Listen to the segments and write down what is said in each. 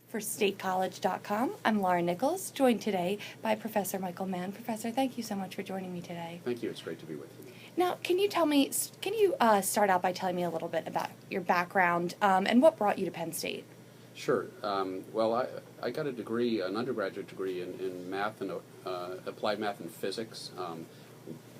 For statecollege.com, I'm Laura Nichols, joined today by Professor Michael Mann. Professor, thank you so much for joining me today. Thank you. It's great to be with you. Now, can you start out by telling me a little bit about your background and what brought you to Penn State? Sure. Well, I got a degree, an undergraduate degree in math and applied math and physics.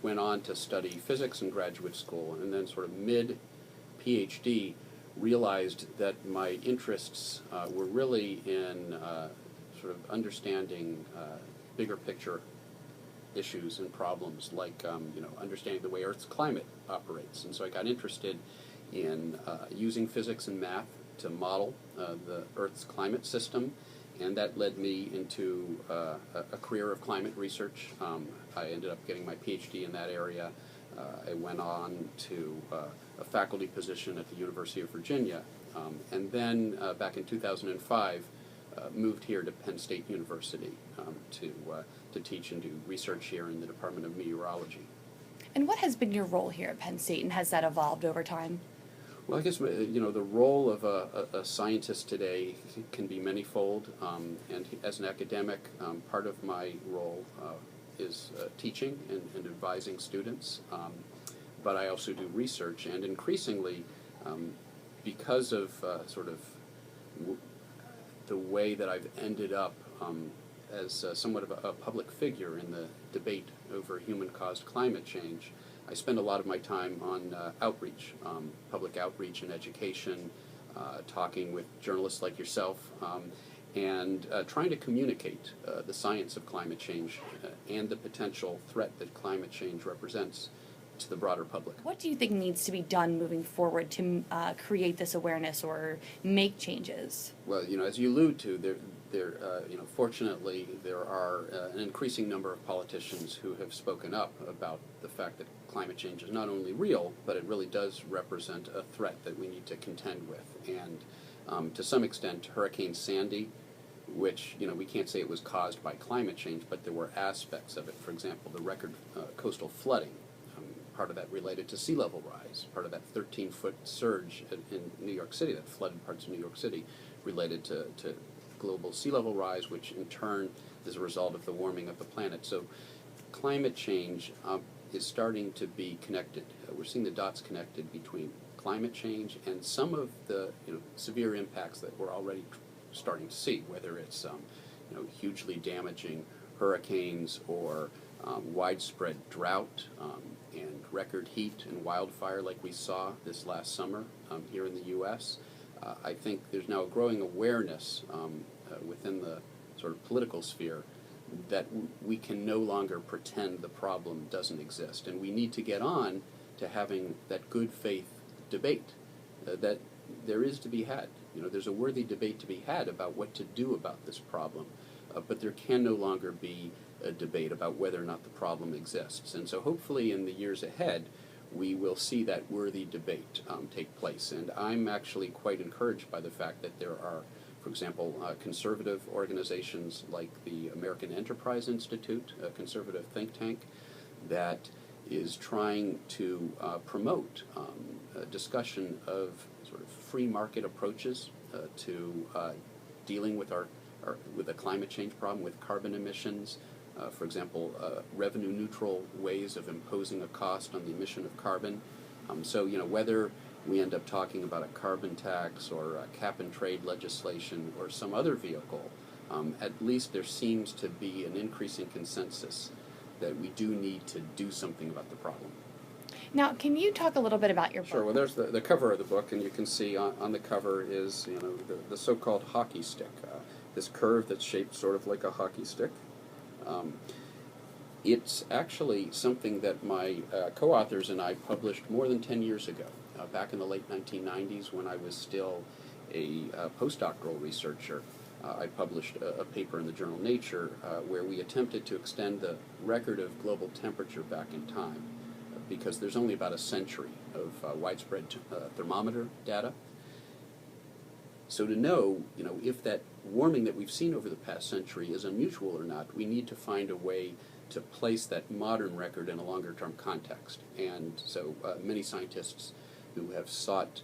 Went on to study physics in graduate school, and then sort of mid-PhD realized that my interests were really in sort of understanding bigger picture issues and problems, like understanding the way Earth's climate operates. And so I got interested in using physics and math to model the Earth's climate system, and that led me into a career of climate research. I ended up getting my PhD in that area. I went on to a faculty position at the University of Virginia, and then back in 2005 moved here to Penn State University to teach and do research here in the Department of Meteorology. And what has been your role here at Penn State, and has that evolved over time? Well, I guess the role of a scientist today can be manifold, and as an academic, part of my role is teaching and advising students, but I also do research, and increasingly, because of the way that I've ended up as somewhat of a public figure in the debate over human-caused climate change, I spend a lot of my time on outreach, public outreach and education, talking with journalists like yourself, and trying to communicate the science of climate change and the potential threat that climate change represents to the broader public. What do you think needs to be done moving forward to create this awareness or make changes? Well, as you allude to, fortunately, there are an increasing number of politicians who have spoken up about the fact that climate change is not only real, but it really does represent a threat that we need to contend with. And to some extent, Hurricane Sandy, which, we can't say it was caused by climate change, but there were aspects of it. For example, the record coastal flooding, part of that related to sea level rise, part of that 13-foot surge in New York City that flooded parts of New York City related to global sea level rise, which in turn is a result of the warming of the planet. So climate change is starting to be connected. We're seeing the dots connected between climate change and some of the severe impacts that we're already starting to see, whether it's hugely damaging hurricanes or widespread drought and record heat and wildfire like we saw this last summer here in the U.S. I think there's now a growing awareness within the sort of political sphere that we can no longer pretend the problem doesn't exist, and we need to get on to having that good faith debate that there is to be had. There's a worthy debate to be had about what to do about this problem, but there can no longer be a debate about whether or not the problem exists. And so hopefully in the years ahead, we will see that worthy debate take place. And I'm actually quite encouraged by the fact that there are, for example, conservative organizations like the American Enterprise Institute, a conservative think tank, that is trying to promote a discussion of sort of free market approaches to dealing with with the climate change problem, with carbon emissions. For example, revenue-neutral ways of imposing a cost on the emission of carbon. So, whether we end up talking about a carbon tax or a cap-and-trade legislation or some other vehicle, at least there seems to be an increasing consensus that we do need to do something about the problem. Now, can you talk a little bit about your book? Sure. Well, there's the cover of the book, and you can see on the cover is the so-called hockey stick, this curve that's shaped sort of like a hockey stick. It's actually something that my co-authors and I published more than 10 years ago, back in the late 1990s when I was still a postdoctoral researcher. I published a paper in the journal Nature where we attempted to extend the record of global temperature back in time, because there's only about a century of widespread thermometer data. So to know, if that warming that we've seen over the past century is unusual or not, we need to find a way to place that modern record in a longer-term context. And so many scientists who have sought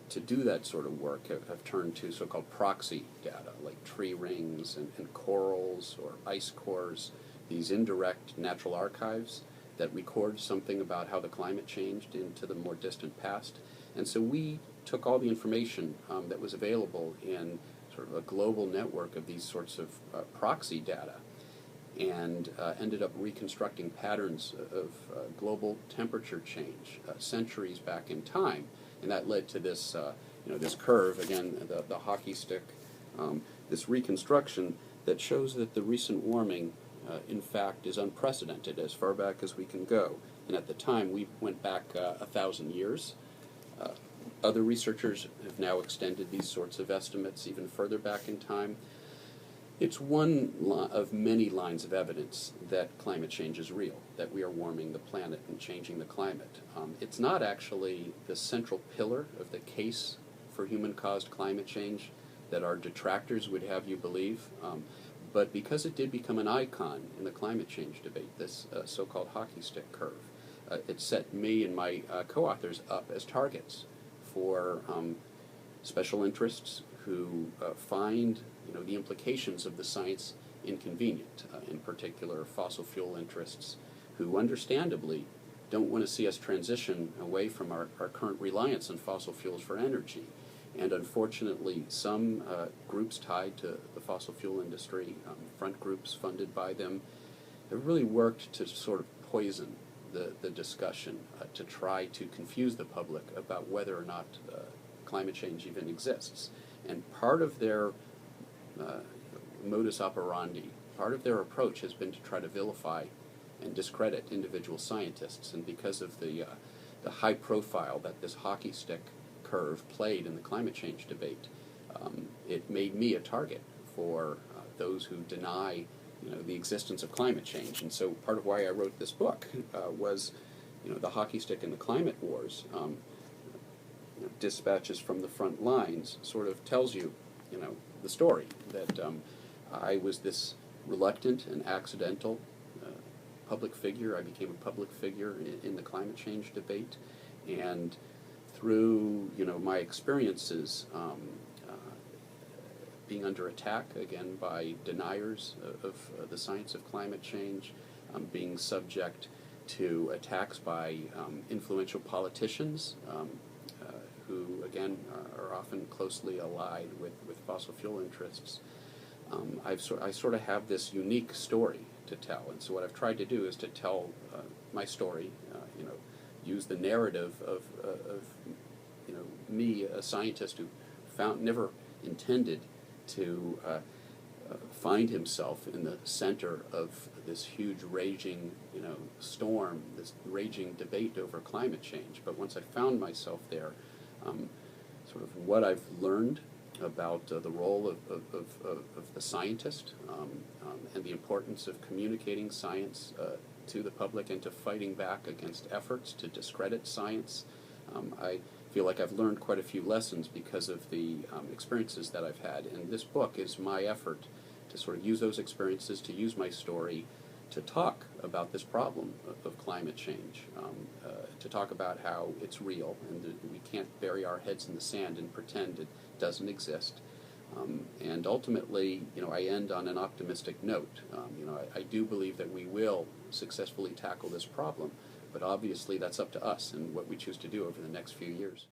to do that sort of work have turned to so-called proxy data, like tree rings and corals or ice cores, these indirect natural archives that record something about how the climate changed into the more distant past. And so we took all the information that was available in sort of a global network of these sorts of proxy data and ended up reconstructing patterns of global temperature change centuries back in time. And that led to this, this curve, again, the hockey stick, this reconstruction that shows that the recent warming, in fact, is unprecedented as far back as we can go. And at the time, we went back 1,000 years. Other researchers have now extended these sorts of estimates even further back in time. It's one of many lines of evidence that climate change is real, that we are warming the planet and changing the climate. It's not actually the central pillar of the case for human-caused climate change that our detractors would have you believe, but because it did become an icon in the climate change debate, this so-called hockey stick curve, it set me and my co-authors up as targets for special interests who find the implications of the science inconvenient, in particular fossil fuel interests, who understandably don't want to see us transition away from our current reliance on fossil fuels for energy. And unfortunately, some groups tied to the fossil fuel industry, front groups funded by them, have really worked to sort of poison the discussion, to try to confuse the public about whether or not climate change even exists. And part of their modus operandi, part of their approach has been to try to vilify and discredit individual scientists. And because of the high profile that this hockey stick curve played in the climate change debate, it made me a target for those who deny the existence of climate change. And so part of why I wrote this book was the hockey stick and the climate wars. Dispatches from the front lines sort of tells you, the story that I was this reluctant and accidental public figure. I became a public figure in the climate change debate, and through my experiences being under attack again by deniers of the science of climate change, being subject to attacks by influential politicians who again are often closely allied with fossil fuel interests. I sort of have this unique story to tell, and so what I've tried to do is to tell my story, use the narrative of me, a scientist who never intended to find himself in the center of this huge raging, storm, this raging debate over climate change. But once I found myself there, sort of what I've learned about the role of the scientist and the importance of communicating science to the public and to fighting back against efforts to discredit science. I feel like I've learned quite a few lessons because of the experiences that I've had, and this book is my effort to sort of use those experiences, to use my story to talk about this problem of climate change, to talk about how it's real and that we can't bury our heads in the sand and pretend it doesn't exist. And ultimately, I end on an optimistic note. I do believe that we will successfully tackle this problem, but obviously that's up to us and what we choose to do over the next few years.